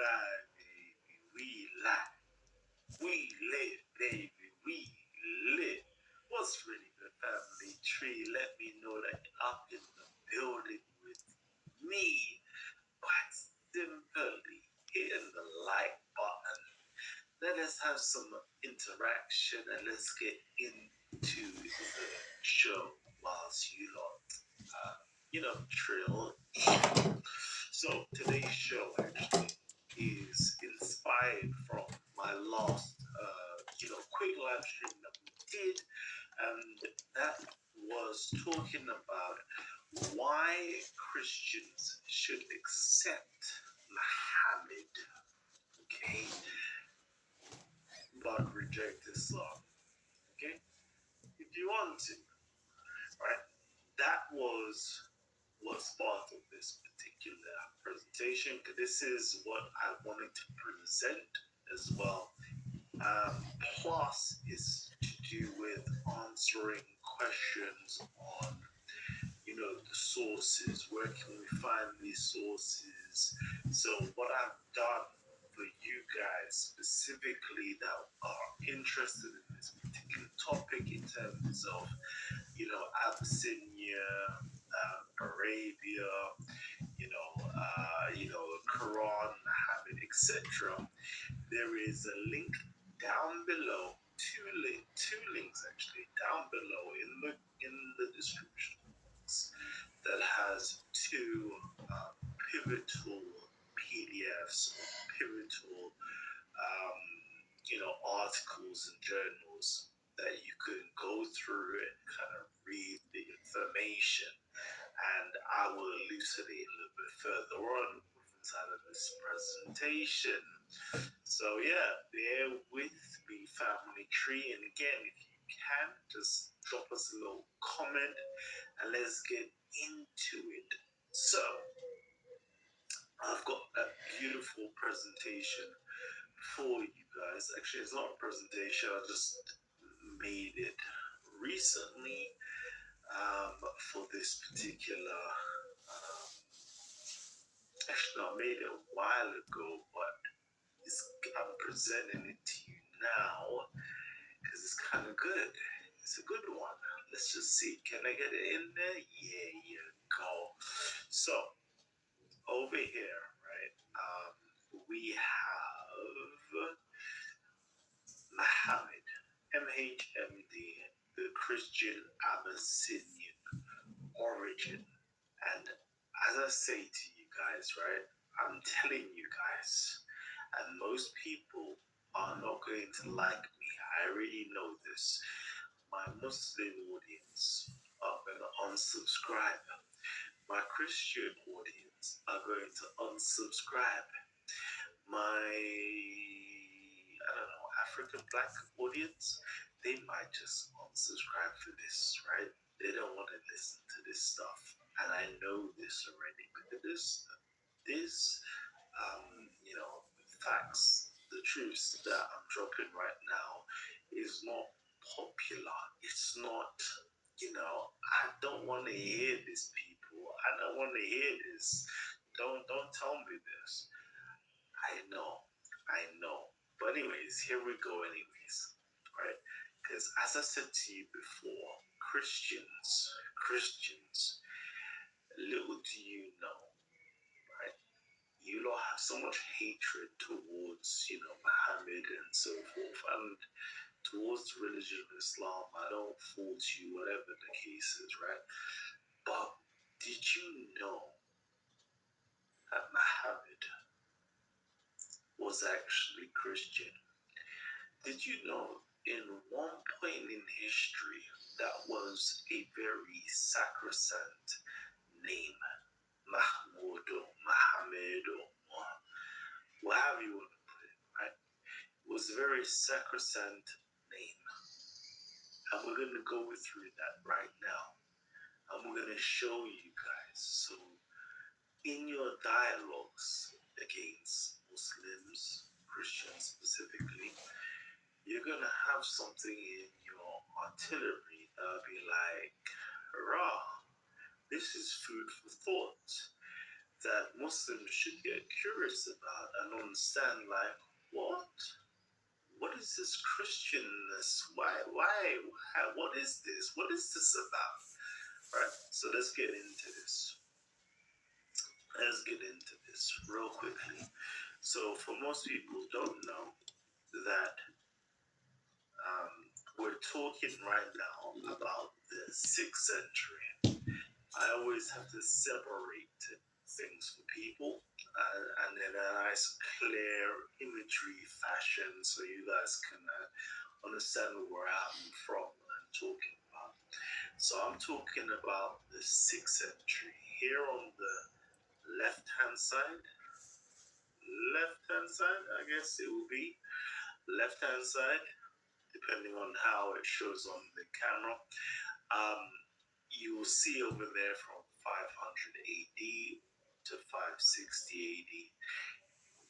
lie, baby, we lie. We live, baby, we live. What's really the family tree? Let me know that you're up in the building with me. Quite simply, hit the like button. Let us have some interaction and let's get into the show whilst you lot, trill. So today's show actually is inspired from my last, quick live stream that we did, and that was talking about why Christians should accept Muhammad, okay, but reject Islam, okay? If you want to, right? That was part of this particular presentation. This is what I wanted to present as well. Plus, is to do with answering questions on, the sources. Where can we find these sources? So, what I've done for you guys specifically that are interested in this particular topic in terms of, Abyssinia, Arabia, Quran, Muhammad, etc. There is a link down below, two links actually down below in the description box that has two pivotal PDFs or pivotal articles and journals that you could go through and kind of read the information. And I will elucidate a little bit further on inside of this presentation. So yeah, bear with me, family tree. And again, if you can, just drop us a little comment and let's get into it. So I've got a beautiful presentation for you guys. Actually, it's not a presentation, I just made it recently for this particular actually, I made it a while ago, but I'm presenting it to you now because it's kind of good. It's a good one. Let's just see. Can I get it in there? Yeah, you go. So, over here, right, we have Muhammad, MHMD, the Christian Abyssinian origin. And as I say to you guys, right, I'm telling you guys, and most people are not going to like me. I already know this. My Muslim audience are going to unsubscribe. My Christian audience are going to unsubscribe. My, African black audience, they might just unsubscribe for this, right? They don't want to listen to this stuff. And I know this already because this facts, the truths that I'm dropping right now is not popular. It's not, I don't want to hear this, people. I don't want to hear this. Don't tell me this. I know. But anyways, here we go anyways, right? Because as I said to you before, Christians, little do you know, right? You lot have so much hatred towards, Muhammad and so forth, and towards the religion of Islam. I don't fault you, whatever the case is, right? But did you know that Muhammad was actually Christian? Did you know in one point in history that was a very sacrosanct name, Mahmoud or Muhammad or whatever you want to put it, right? It was a very sacrosanct name. And we're going to go through that right now. And we're going to show you guys. So in your dialogues against Muslims, Christians specifically, you're going to have something in your artillery that'll be like, hurrah, this is food for thought. that Muslims should get curious about and understand, like, what is this Christianness? Why, what is this? What is this about? Right, so let's get into this. Let's get into this real quickly. So for most people don't know that we're talking right now about the 6th century. I always have to separate things for people and in a nice clear imagery fashion so you guys can understand where I'm from and talking about. So I'm talking about the 6th century. Here on the left-hand side, I guess it will be left-hand side, depending on how it shows on the camera. You will see over there from 500 AD to 560 AD.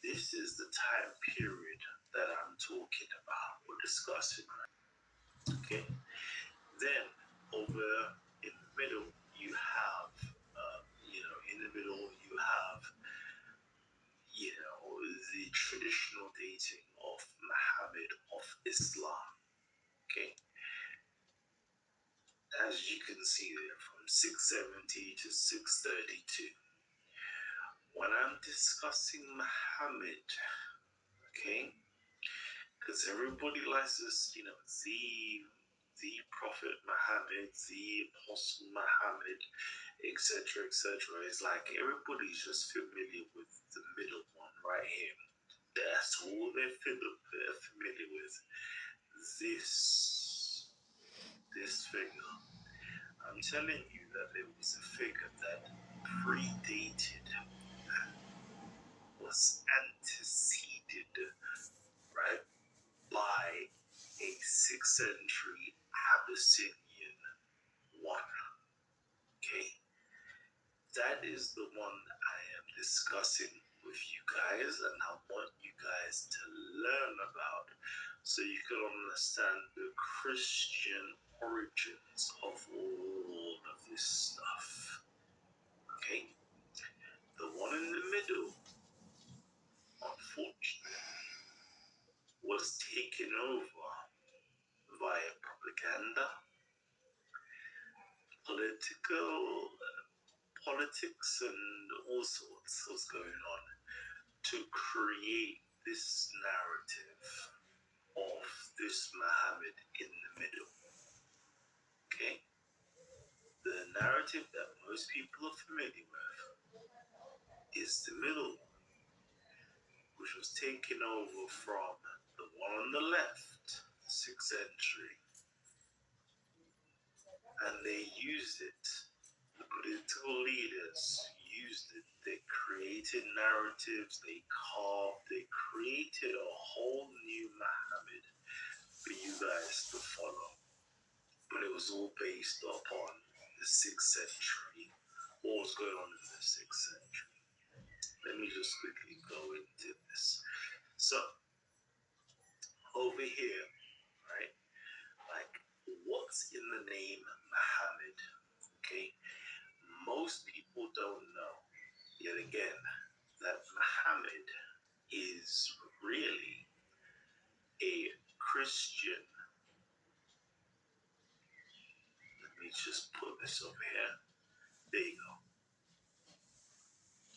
This is the time period that I'm talking about. We're discussing, right? Okay. Then over in the middle, you have, the traditional dating of Muhammad of Islam. Okay. As you can see there, from 670 to 632. When I'm discussing Muhammad, okay, because everybody likes this, the Prophet Muhammad, the Apostle Muhammad, etc., etc. It's like everybody's just familiar with the middle one right here. That's all they're familiar with. This figure. I'm telling you that there was a figure that predated, was anteceded, right, by a 6th century Abyssinian one. Okay, that is the one I am discussing with you guys, and I want you guys to learn about so you can understand the Christian origins of all of this stuff. Okay, the one in the middle, unfortunately, was taken over via propaganda, politics, and all sorts was going on to create this narrative of this Muhammad in the middle. Okay? The narrative that most people are familiar with is the middle one, which was taken over from the one on the left, 6th century, and they used it. The political leaders used it. They created narratives, they created a whole new Muhammad for you guys to follow. But it was all based upon the 6th century. What was going on in the 6th century? Let me just quickly go into this. So, over here, right, like, what's in the name Muhammad? Okay, most people don't know, yet again, that Muhammad is really a Christian. Let me just put this over here. There you go.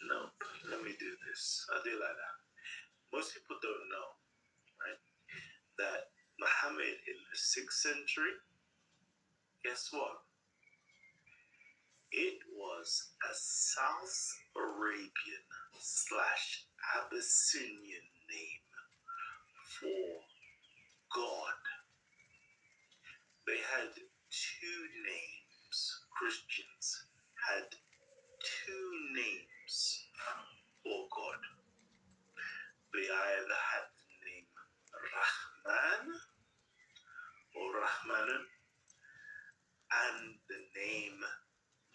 Nope, let me do this. I'll do like that. Most people don't know, right, that Muhammad in the 6th century, guess what? It was a South Arabian / Abyssinian name for God. They had two names. Christians had two names for God. They either had the name Rahman or Rahmanun and the name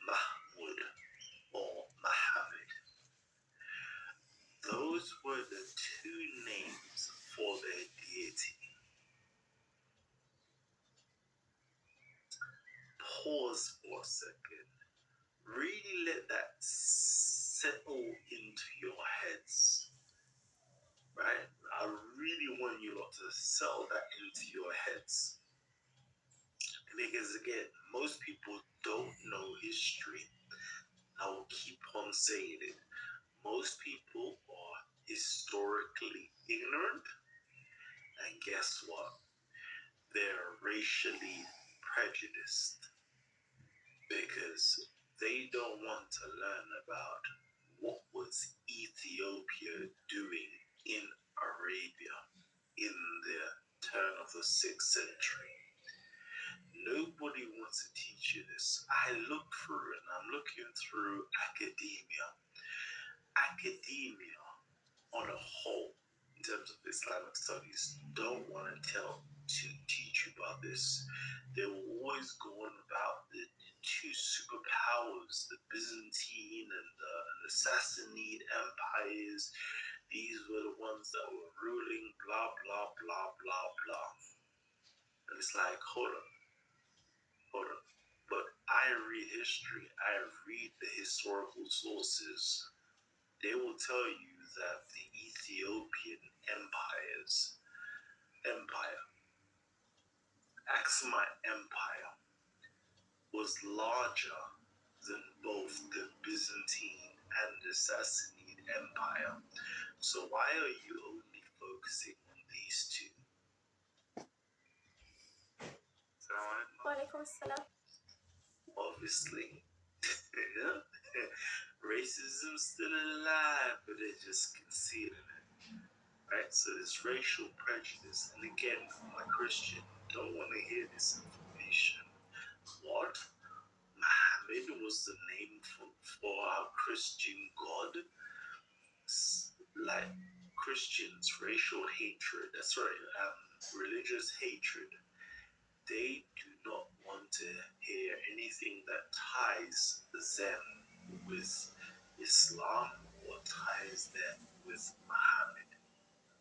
Mahmud or Muhammad. Those were the two names for their deity. Pause for a second. Really let that sell that into your heads. Because again, most people don't know history. I will keep on saying it. Most people are historically ignorant, and guess what? They're racially prejudiced because they don't want to learn about what was Ethiopia doing in Arabia in the turn of the 6th century. Nobody wants to teach you this. I look through and I'm looking through academia. Academia on a whole, in terms of Islamic studies, don't want to teach you about this. They will always go on about the two superpowers, the Byzantine and the Sassanid empires. These were the ones that were ruling, blah, blah, blah, blah, blah. And it's like, hold on. But I read history, I read the historical sources. They will tell you that the Ethiopian empire, Aksumite Empire, was larger than both the Byzantine and the Sassanid Empire. So why are you only focusing on these two? Walaikum salam. Obviously, racism's still alive, but they're just concealing it. Right? So there's racial prejudice. And again, I'm a Christian, don't want to hear this information. What? Muhammad was the name for our Christian God? Like Christians, racial hatred, religious hatred. They do not want to hear anything that ties them with Islam or ties them with Muhammad.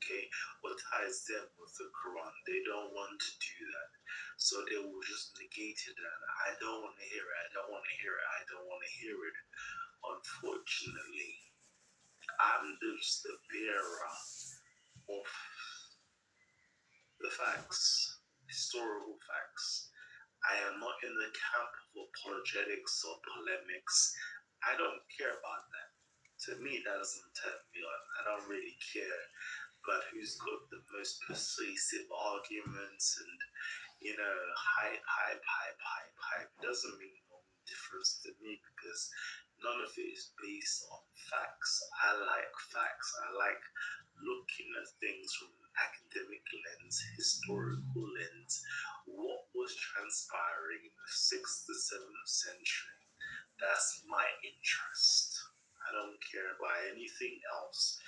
Okay, or ties them with the Quran. They don't want to do that. So they will just negate it and I don't want to hear it, I don't want to hear it, I don't want to hear it. Unfortunately, I'm just the bearer of the facts, historical facts. I am not in the camp of apologetics or polemics. I don't care about that. To me, that doesn't turn me on. I don't really care about who's got the most persuasive arguments and, hype. It doesn't make no difference to me because none of it is based on facts. I like facts. I like looking at things from an academic lens, historical lens. What was transpiring in the 6th to 7th century? That's my interest. I don't care about anything else.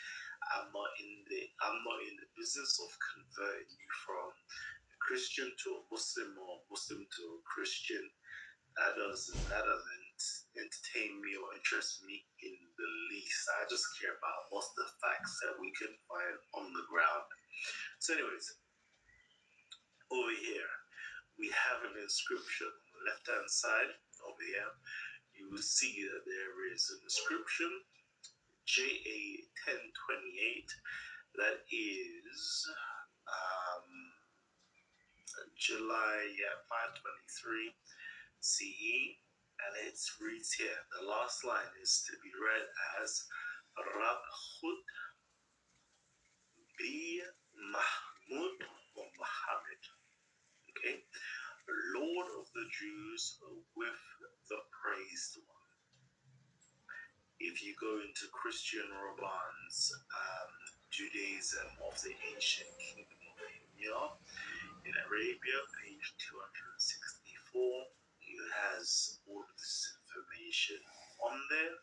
I'm not in the business of converting you from a Christian to a Muslim or a Muslim to a Christian. That doesn't entertain me or interest me in the least. I just care about what's the facts that we can find on the ground. So anyways, over here we have an inscription on the left hand side. Over here you will see that there is an inscription JA 1028. That is July 523 CE, and it reads here. The last line is to be read as Rab Khud bi Mahmud or Muhammad. Okay, Lord of the Jews with the praised one. If you go into Christian Rabban's Judaism of the ancient kingdom of India in Arabia, page 264, it has all of this information on there,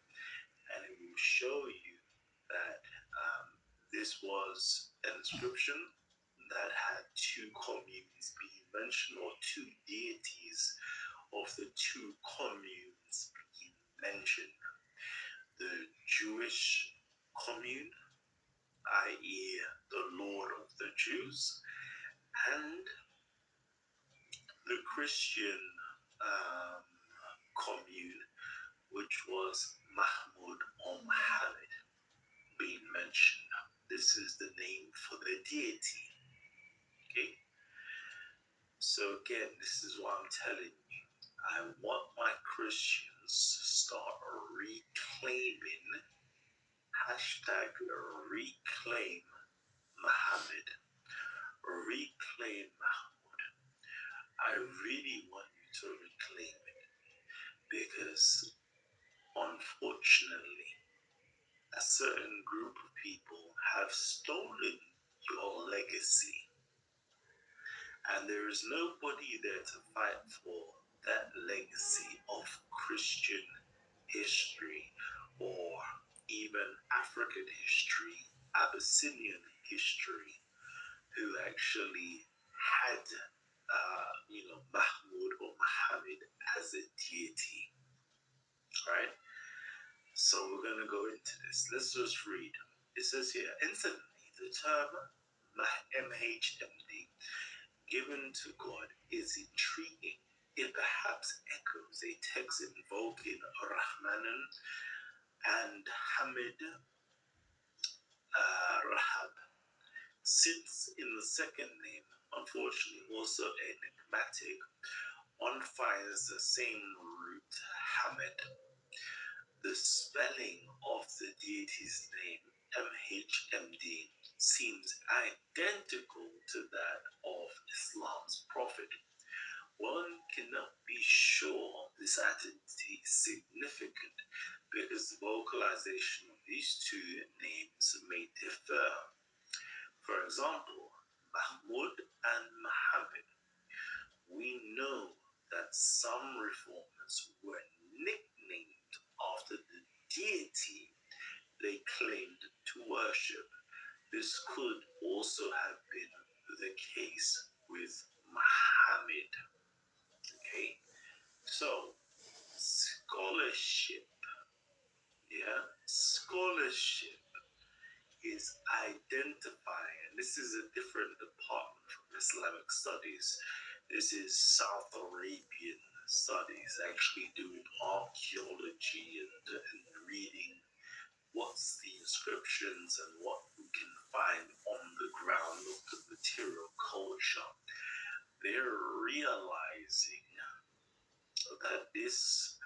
and it will show you that this was an inscription that had two communes being mentioned, or two deities of the two communes being mentioned. The Jewish commune, i.e., the Lord of the Jews, and the Christian commune, which was Mahmud or Muhammad being mentioned. This is the name for the deity. I'm telling you, I want my Christians to start reclaiming, hashtag reclaim Muhammad, reclaim Mahmoud. I really want you to reclaim it because unfortunately, a certain group of people have stolen your legacy, and there is nobody there to fight for that legacy of Christian history or even African history, Abyssinian history, who actually had, Mahmud or Muhammad as a deity, right? So we're going to go into this. Let's just read. It says here, incidentally, the term MHMD given to God is intriguing. It perhaps echoes a text invoking Rahmanan and Hamid Rahab. Since in the second name, unfortunately also enigmatic, one finds the same root, Hamid. The spelling of the deity's name, MHMD, seems identical to that of Islam's prophet. One cannot be sure this identity is significant because the vocalization of these two names may differ. For example, Mahmud and Muhammad. We know that some reformers were nicknamed after the deity they claimed to worship. This could also have been the case with Muhammad. Okay, so scholarship, scholarship is identifying. This is a different department from Islamic studies. This is South Arabian studies, actually doing archaeology and reading what's the inscriptions and what we can find on the ground of the material culture. They're realizing that this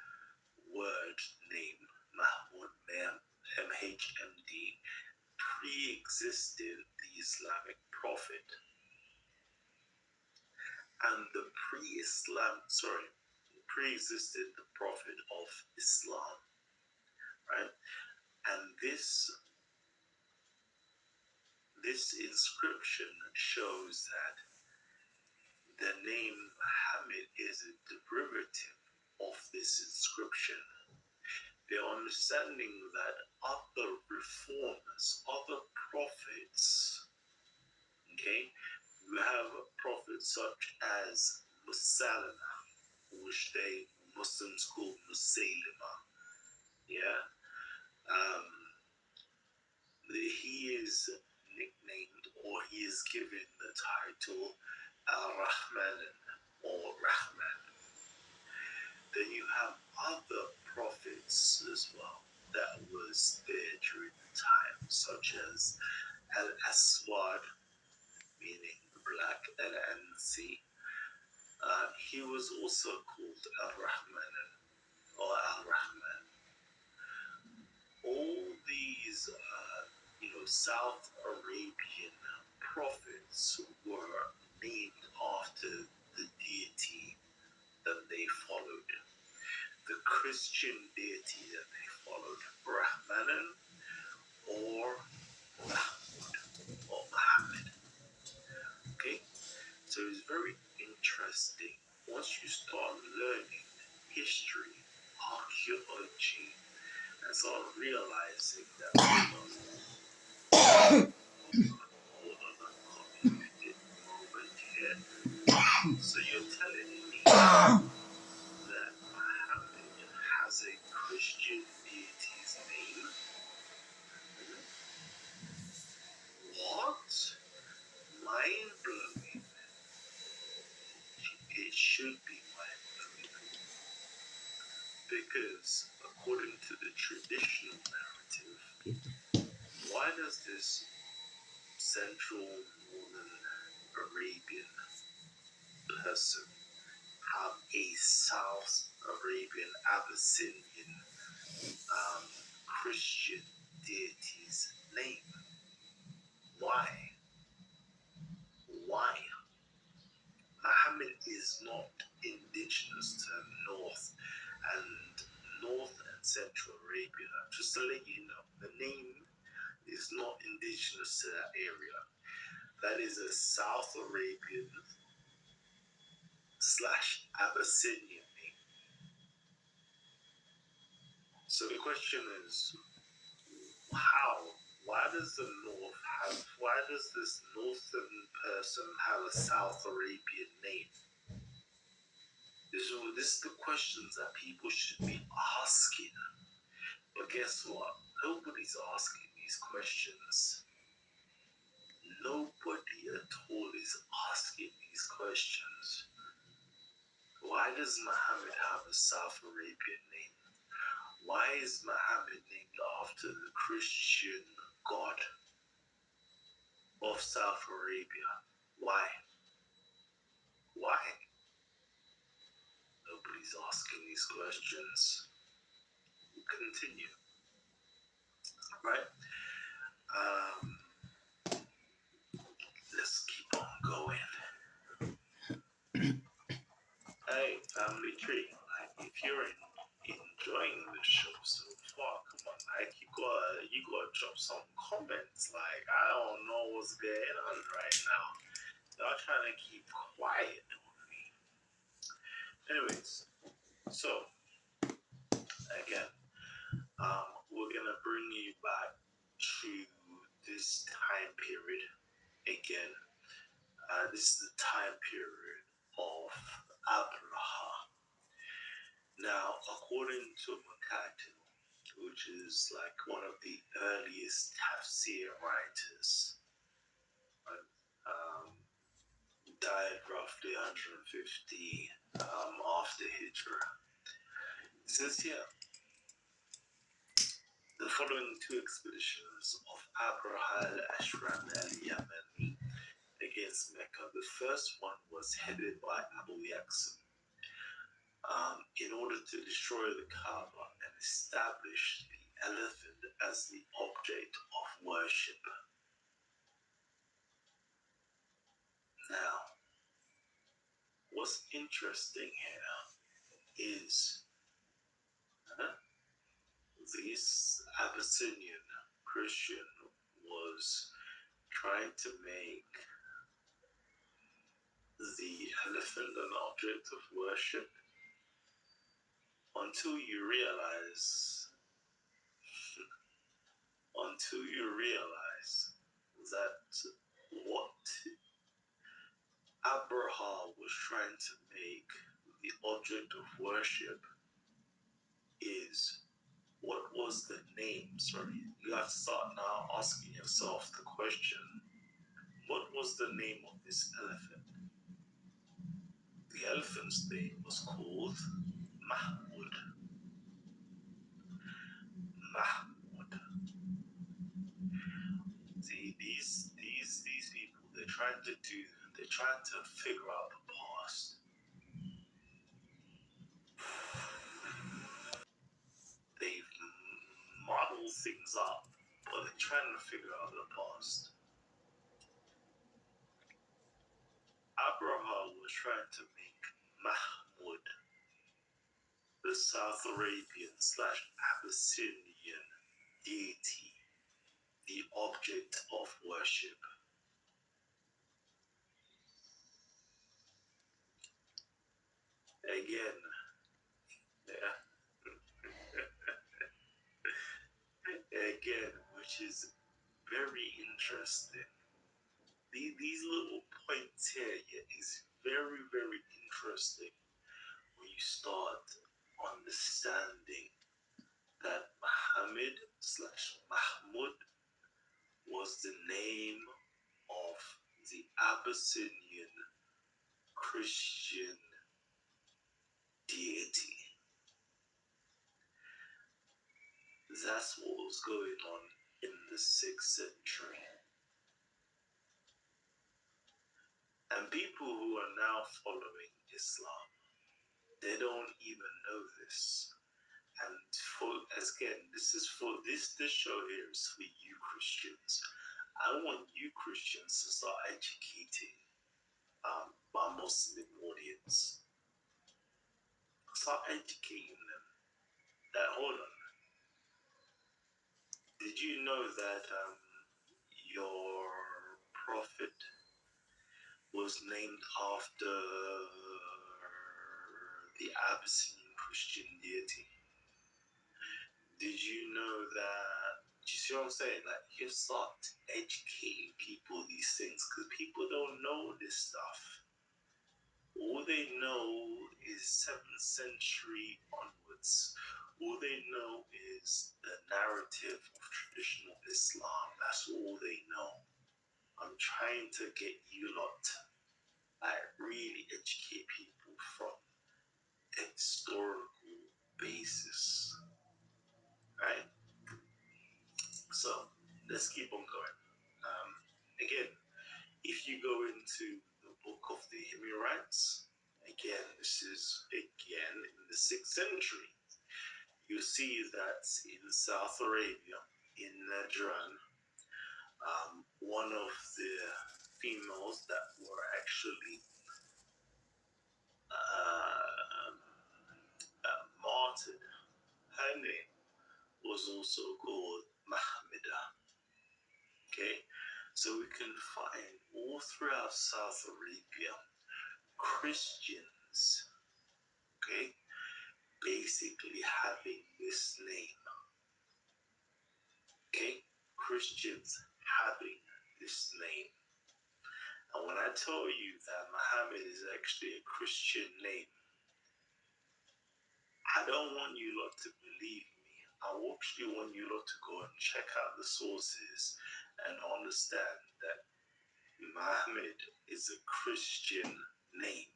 word name, Mahmud, MHMD, pre-existed the Islamic prophet and the pre-existed the prophet of Islam, right? And this inscription shows that the name Muhammad is a derivative of this inscription. The understanding that other reformers, other prophets, okay, you have prophets such as Musalama, which Muslims call Musaylima, yeah. He is nicknamed or he is given the title Al-Rahman or Rahman. Then you have other prophets as well that was there during the time, such as Al-Aswad, meaning the black, Al-Ansi. He was also called Al-Rahman or Al-Rahman. All these, South Arabian prophets were named after the deity that they followed, the Christian deity that they followed, Rahmanan or Mahmud or Muhammad. Okay, so it's very interesting once you start learning history, archaeology, and start realizing that so you're telling me that Muhammad has a Christian deity's name? What? Mind blowing. It should be mind blowing. Because according to the traditional narrative, why does this Central Northern Arabian person have South Arabian Abyssinian Christian deity's name? Why? Why? Muhammad is not indigenous to North and Central Arabia. Just to let you know, the name is not indigenous to that area. That is a South Arabian / Abyssinian name. So the question is, how? Why does this northern person have a South Arabian name? This is the questions that people should be asking. But guess what? Nobody's asking these questions. Nobody at all is asking these questions. Why does Muhammad have a South Arabian name? Why is Muhammad named after the Christian god of South Arabia? Why? Why? Nobody's asking these questions. We'll continue. Right? Let's keep on going. Hey, family tree. Like, if you're enjoying the show so far, come on, like you gotta drop some comments. Like, I don't know what's going on right now. Y'all trying to keep quiet on me. Anyways, so again, we're gonna bring you back to this time period again. This is the time period of Abraha. Now, according to Makati, which is like one of the earliest tafsir writers, died roughly 150 after Hijrah. It says here, the following two expeditions of Abraha al-Ashram al-Yamani against Mecca. The first one was headed by Abu Yaqsim in order to destroy the Kaaba and establish the elephant as the object of worship. Now, what's interesting here is this Abyssinian Christian was trying to make the elephant an object of worship until you realize that what Abraha was trying to make the object of worship is, what was the name? Sorry, you have to start now asking yourself the question, what was the name of this elephant? The elephant's name was called Mahmud. Mahmud. See, these people, they're trying to figure out the past. They've modeled things up, but they're trying to figure out the past. Abraha was trying to make Mahmud, the South Arabian / Abyssinian deity, the object of worship. Again, which is very interesting. These little points here is very, very interesting when you start understanding that Muhammad / Mahmud was the name of the Abyssinian Christian deity. That's what was going on in the 6th century. And people who are now following Islam, They don't even know this. And this show here is for you Christians. I want you Christians to start educating my Muslim audience. Start educating them. That hold on. Did you know that your prophet was named after the Abyssinian Christian deity? Did you know that? Do you see what I'm saying? Like, you start educating people these things because people don't know this stuff. All they know is 7th century onwards. All they know is the narrative of traditional Islam. That's all they know. I'm trying to get you lot, like, really educate people from a historical basis, right? So let's keep on going. Again, if you go into the book of the Himyarites, again, this is again in the 6th century. You see that in South Arabia, in Najran, one of the females that were actually martyred, her name was also called Muhammed. Okay, so we can find all throughout South Arabia Christians, okay, basically having this name, okay, Christians having this name. And when I tell you that Muhammad is actually a Christian name, I don't want you lot to believe me. I actually want you lot to go and check out the sources and understand that Muhammad is a Christian name.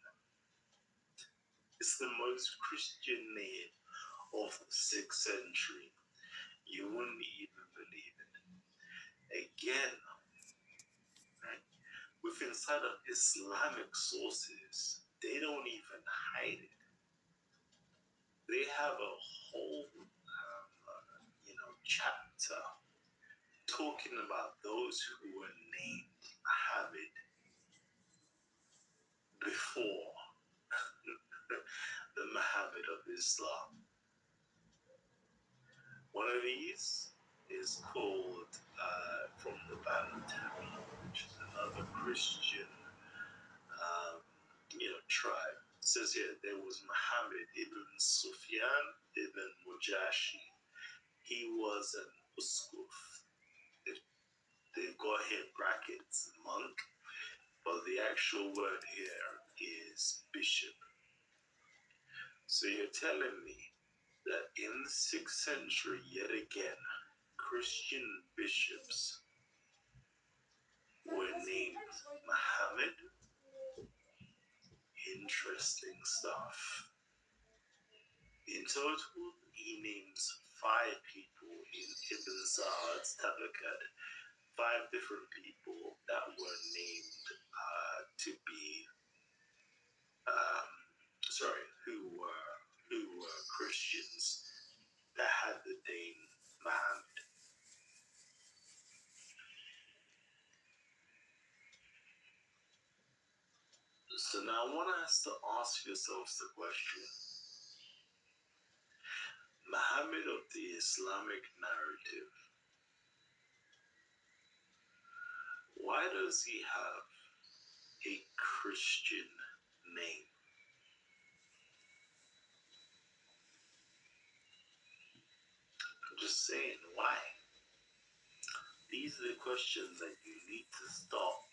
It's the most Christian name of the 6th century. You wouldn't even believe it. Again, right? With inside of Islamic sources, they don't even hide it. They have a whole, chapter talking about those who were named Muhammad before the Muhammad of Islam. One of these is called from the Banu Tamim, which is another Christian, tribe. It says here there was Muhammad ibn Sufyan ibn Mujashi. He was an uskuf. They've got here brackets, monk, but the actual word here is bishop. So you're telling me that in the 6th century, yet again, Christian bishops were named Muhammad? Interesting stuff. In total, he names 5 people in Ibn Sa'ad's Tabaqat, 5 different people that were named to be, who were Christians that had the name Muhammad. So now I want us to ask yourselves the question: Muhammad of the Islamic narrative, why does he have a Christian name? I'm just saying, why? These are the questions that you need to start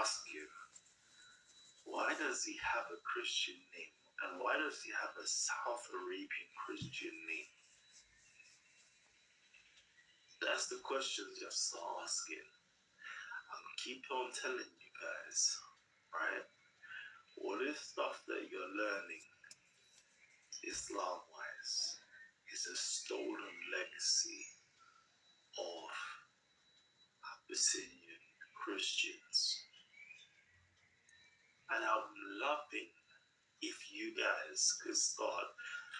asking. Why does he have a Christian name? And why does he have a South Arabian Christian name? That's the questions you have to start asking. I'm gonna keep on telling you guys, right? All this stuff that you're learning, Islam-wise, is a stolen legacy of Abyssinian Christians. And I'm loving if you guys could start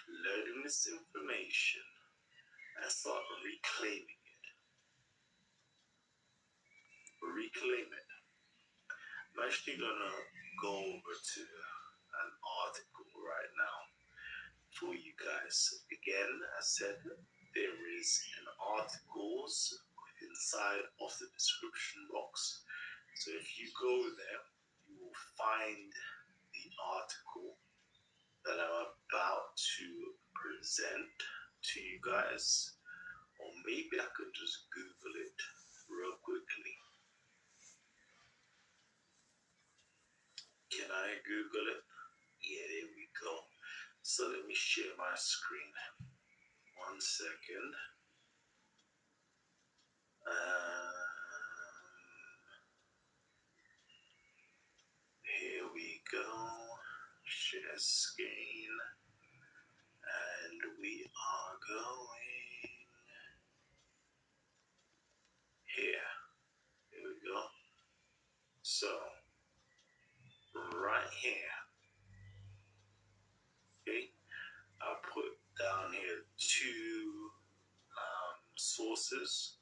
learning this information and start reclaiming it. Reclaim it. I'm actually gonna go over to an article right now for you guys. Again, I said there is an article inside of the description box. So if you go there, you will find the article that I'm about to present to you guys. Or maybe I could just Google it real quickly. Can I Google it? Yeah, there we go. So let me share my screen. 1 second. Here we go. Share screen. And we are going here. Here we go. So, right here. Okay. I'll put down here 2 sources.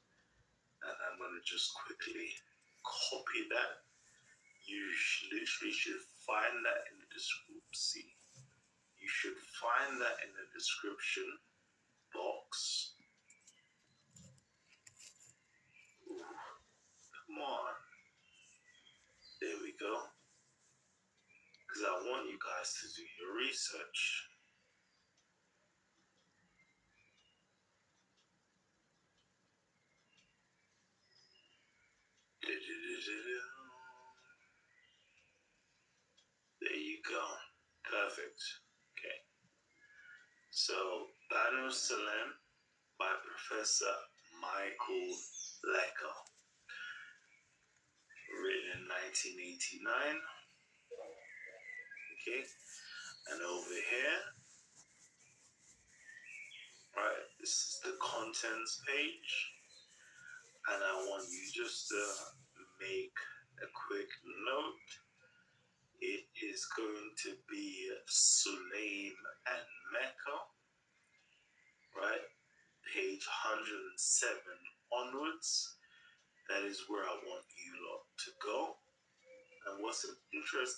And I'm going to just quickly copy that. You literally should find that in the description. You should find that in the description box. Ooh, come on. There we go. Because I want you guys to do your research. There you go. Perfect. Okay. So, Banu Salam by Professor Michael Lecker. Written in 1989. Okay. And over here, right, this is the contents page. And I want you just to make a quick note. It is going to be Sulaim and Mecca, right? Page 107 onwards. That is where I want you lot to go. And what's interesting